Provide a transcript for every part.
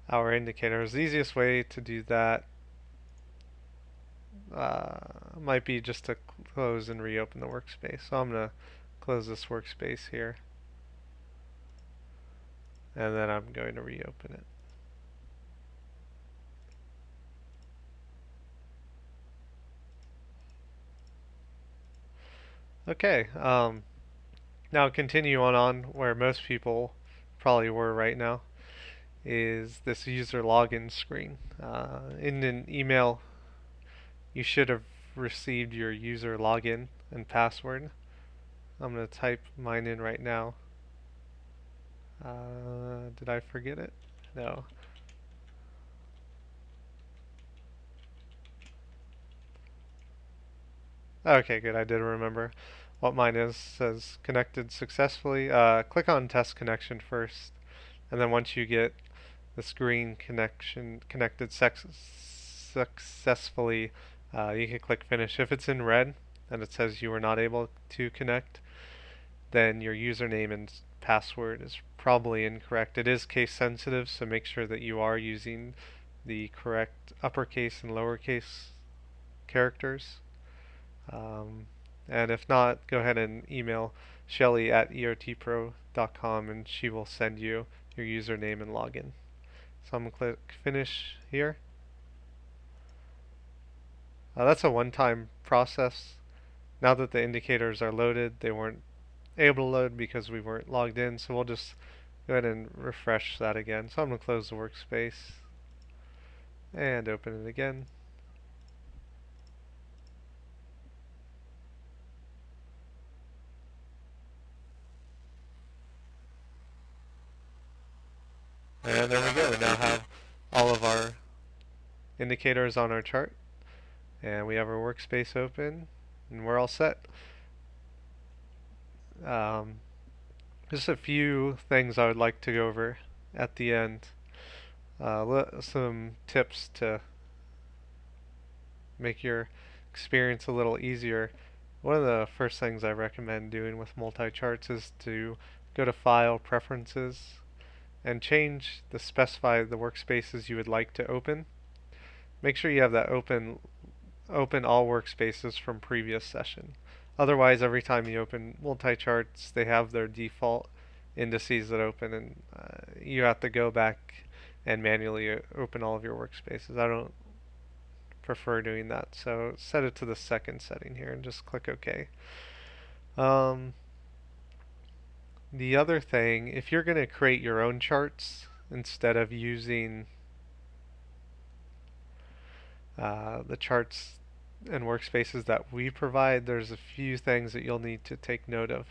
our indicators. The easiest way to do that might be just to close and reopen the workspace. So I'm going to close this workspace here, and then I'm going to reopen it. Okay, now continue on where most people probably were right now, is this user login screen. In an email, you should have received your user login and password. I'm going to type mine in right now. Did I forget it? No. Okay, good. I did remember what mine is. It says connected successfully. Click on test connection first, and then once you get the screen connection connected successfully, you can click finish. If it's in red and it says you were not able to connect, then your username and password is probably incorrect. It is case sensitive, so make sure that you are using the correct uppercase and lowercase characters. And if not, go ahead and email Shelly at EOTPRO.com and she will send you your username and login. So I'm going to click finish here. That's a one-time process. Now that the indicators are loaded, they weren't able to load because we weren't logged in, so we'll just go ahead and refresh that again. So I'm going to close the workspace and open it again. And there we go. We now have all of our indicators on our chart, and we have our workspace open, and we're all set. Just a few things I would like to go over at the end. Some tips to make your experience a little easier. One of the first things I recommend doing with multi-charts is to go to File, Preferences, and change the specify the workspaces you would like to open. Make sure you have that open all workspaces from previous session. Otherwise, every time you open multi-charts, they have their default indices that open, and you have to go back and manually open all of your workspaces. I don't prefer doing that, so set it to the second setting here and just click OK. The other thing, if you're going to create your own charts instead of using the charts and workspaces that we provide, there's a few things that you'll need to take note of.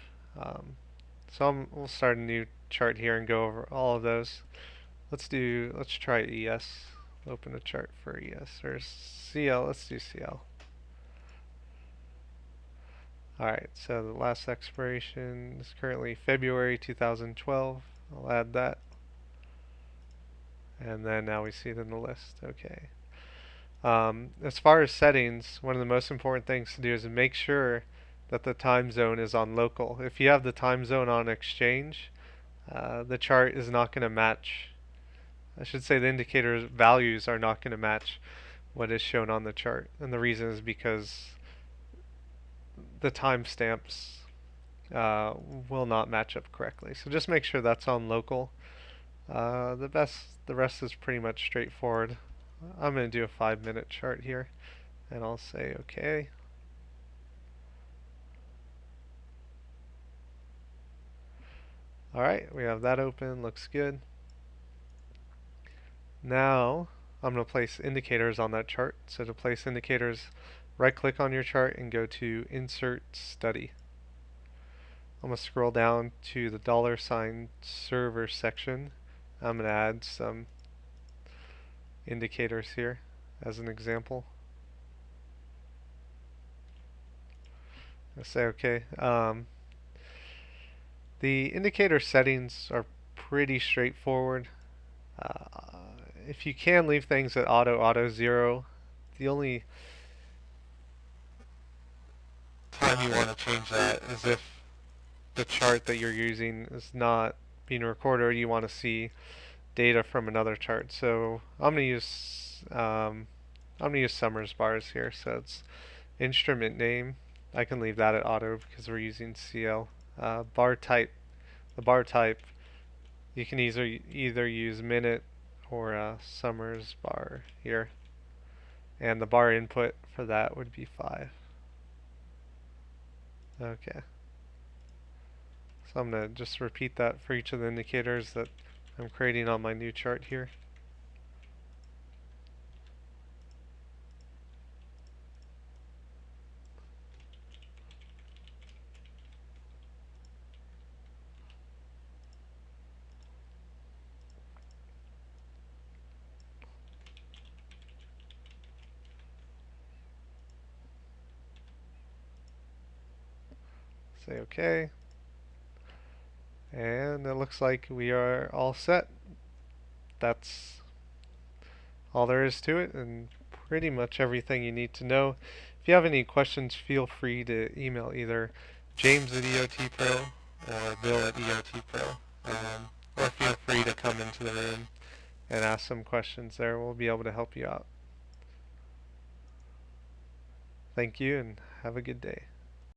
We'll start a new chart here and go over all of those. Let's try ES. Open a chart for ES or CL. Let's do CL. Alright, so the last expiration is currently February 2012. I'll add that. And then now we see it in the list. Okay. As far as settings, one of the most important things to do is to make sure that the time zone is on local. If you have the time zone on exchange, the chart is not going to match. I should say the indicator values are not going to match what is shown on the chart. And the reason is because the timestamps will not match up correctly. So just make sure that's on local. The rest is pretty much straightforward. I'm going to do a 5-minute chart here, and I'll say OK. Alright, we have that open, looks good. Now I'm going to place indicators on that chart. So to place indicators, right click on your chart and go to Insert Study. I'm going to scroll down to the $ server section. I'm going to add some indicators here as an example. I'll say OK. The indicator settings are pretty straightforward. If you can leave things at auto 0, the only time you want to change that is if the chart that you're using is not being recorded or you want to see data from another chart. So I'm gonna use Summers bars here. So it's instrument name. I can leave that at auto because we're using CL. Bar type. The bar type, you can either use minute or Summers bar here. And the bar input for that would be 5. Okay. So I'm going to just repeat that for each of the indicators that I'm creating on my new chart here. Say OK. And it looks like we are all set. That's all there is to it, and pretty much everything you need to know. If you have any questions, feel free to email either James at EOTPRO or Bill at EOTPRO. Or feel free to come into the room and ask some questions there. We'll be able to help you out. Thank you and have a good day.